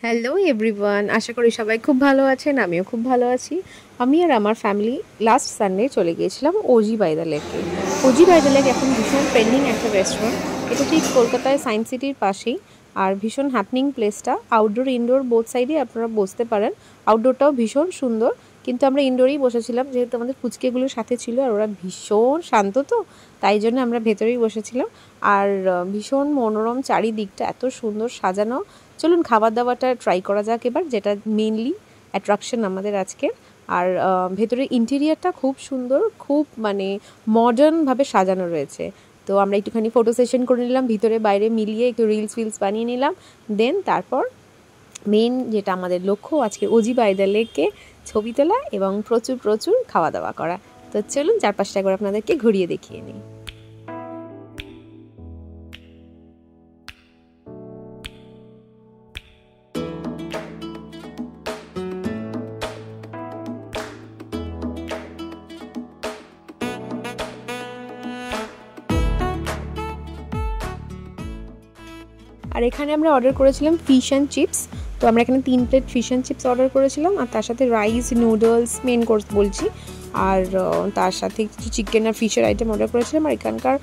Hello everyone, আশা করি সবাই খুব ভালো আছেন। আমিও খুব ভালো আছি। আমি আর আমার ফ্যামিলি লাস্ট সানডে চলে গিয়েছিলাম ওজি বাই দ্য লেকে। ওজি বাই দ্য লেক এখন ভীষণ ট্রেন্ডিং একটা রেস্টুরেন্ট। এটা ঠিক কলকাতায় সায়েন্স সিটির পাশেই। আর ভীষণ হ্যাপনিং প্লেসটা, আউটডোর ইনডোর বোথ সাইডে আপনারা বসতে পারেন। আউটডোরটাও ভীষণ সুন্দর, কিন্তু আমরা ইনডোরেই বসেছিলাম যেহেতু আমাদের পুচকেগুলোর সাথে ছিল আর ওরা ভীষণ শান্ত, তো তাই জন্য আমরা ভেতরেই বসেছিলাম। আর ভীষণ মনোরম চারিদিকটা, এত সুন্দর সাজানো। চলুন খাবার দাবারটা ট্রাই করা যাক এবার, যেটা মেনলি অ্যাট্রাকশন আমাদের আজকে। আর ভেতরের ইন্টেরিয়ারটা খুব সুন্দর, খুব মানে মডার্নভাবে সাজানো রয়েছে। তো আমরা একটুখানি ফটো সেশন করে নিলাম, ভিতরে বাইরে মিলিয়ে একটু রিলস ফিলস বানিয়ে নিলাম। দেন তারপর মেন যেটা আমাদের লক্ষ্য আজকে ওজি বাই দ্য লেকে ছবি তোলা এবং প্রচুর প্রচুর খাওয়া দাওয়া করা। তো চলুন চারপাশটা একবার আপনাদেরকে ঘুরিয়ে দেখিয়ে নিই। আর এখানে আমরা অর্ডার করেছিলাম ফিশ অ্যান্ড চিপস। তো আমরা এখানে 3 plate fish and chips order করেছিলাম, আর তার সাথে রাইস, নুডলস, মেন কোর্স বলছি, আর তার সাথে কিছু চিকেন আর ফিশের আইটেম অর্ডার করেছিলাম। আর এখানকার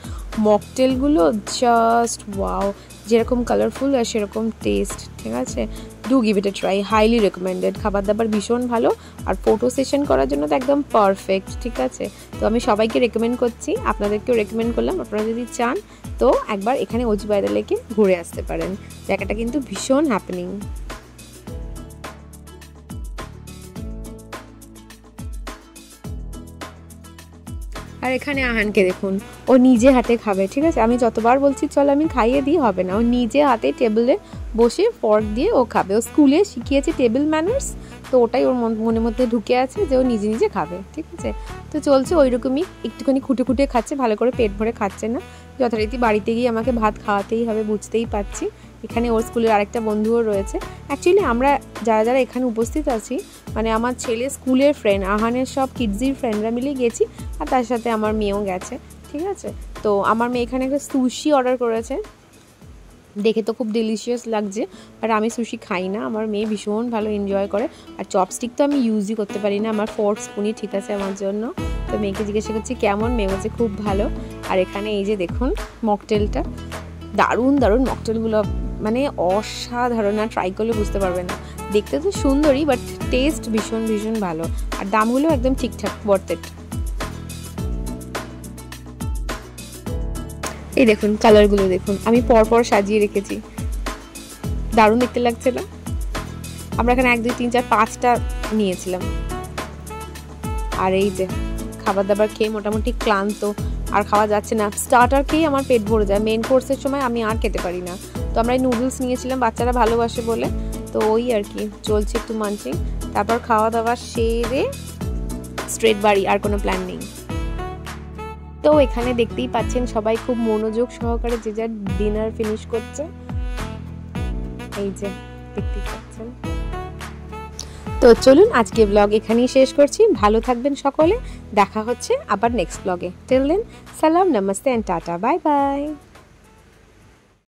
মকটেলগুলো জাস্ট ওয়াও, যেরকম কালারফুল আর সেরকম টেস্ট। ঠিক আছে, do give it A try, highly recommended. খাবার দাবার ভীষণ ভালো, আর ফটো সেশন করার জন্য তো একদম পারফেক্ট। ঠিক আছে, তো আমি সবাইকে রেকমেন্ড করছি, আপনাদেরকেও রেকমেন্ড করলাম। আপনারা যদি চান তো একবার এখানে ওজি বাই দ্য লেকে ঘুরে আসতে পারেন। জায়গাটা কিন্তু ভীষণ হ্যাপেনিং। আর এখানে আহানকে দেখুন, ও নিজে হাতে খাবে। ঠিক আছে, আমি যতবার বলছি চল আমি খাইয়ে দিই, হবে না, ও নিজে হাতে টেবিলে বসে ফর্ক দিয়ে ও খাবে। ও স্কুলে শিখিয়েছে টেবিল ম্যানার্স, তো ওটাই ওর মনের মধ্যে ঢুকে আছে যে ও নিজে নিজে খাবে। ঠিক আছে, তো চলছে ওই রকমই, একটুখানি খুঁটে খুঁটে খাচ্ছে, ভালো করে পেট ভরে খাচ্ছে না। যথারীতি বাড়িতে গিয়ে আমাকে ভাত খাওয়াতেই হবে, বুঝতেই পারছি। এখানে ওর স্কুলের আরেকটা বন্ধুও রয়েছে। অ্যাকচুয়ালি আমরা যারা যারা এখানে উপস্থিত আছি, মানে আমার ছেলে স্কুলের ফ্রেন্ড, আহানের সব কিডজির ফ্রেন্ডরা মিলে গেছি, আর তার সাথে আমার মেয়েও গেছে। ঠিক আছে, তো আমার মেয়ে এখানে একটা সুশি অর্ডার করেছে, দেখে তো খুব ডেলিশিয়াস লাগছে। বাট আমি সুশি খাই না, আমার মেয়ে ভীষণ ভালো এনজয় করে। আর চপস্টিক তো আমি ইউজই করতে পারি না, আমার ফোর্ক স্পুনই ঠিক আছে আমার জন্য। তো মেয়েকে জিজ্ঞাসা করছি কেমন, মেয়ে বলছে খুব ভালো। আর এখানে এই যে দেখুন মকটেলটা, দারুণ দারুণ মকটেলগুলো, মানে অসাধারণ। আর ট্রাই করলে বুঝতে পারবে না, দেখতে তো সুন্দরই বাট টেস্ট ভীষণ ভীষণ ভালো। আর দামগুলো একদম ঠিকঠাক, ওয়ার্থ ইট। এই দেখুন কালারগুলো দেখুন, আমি পরপর সাজিয়ে রেখেছি, দারুণ দেখতে লাগছে না? আমরা এখানে 1 2 3 4 5টা নিয়েছিলাম। আর এই যে খাবার দাবার খেয়ে মোটামুটি ক্লান্ত, আর খাওয়া যাচ্ছে না। স্টার্টার খেয়ে আমার পেট ভরে যায়, মেন কোর্সের সময় আমি আর খেতে পারি না। তো আমরা এই নুডলস নিয়েছিলাম, বাচ্চারা ভালোবাসে বলে, তো ওই আর কি চলছে একটু মানচিং। তারপর খাওয়া দাওয়া সেরে স্ট্রেট বাড়ি, আর কোনো প্ল্যান নেই। তো এখানে দেখতেই পাচ্ছেন সবাই খুব মনোযোগ সহকারে যে যার ডিনার ফিনিশ করছে, এই যে দেখতেই পাচ্ছেন। তো চলুন আজকে ব্লগ এখানেই শেষ করছি। ভালো থাকবেন সকলে, দেখা হচ্ছে আবার নেক্সট ব্লগে। টিল দেন সালাম, নমস্তে এন্ড টাটা, বাই বাই।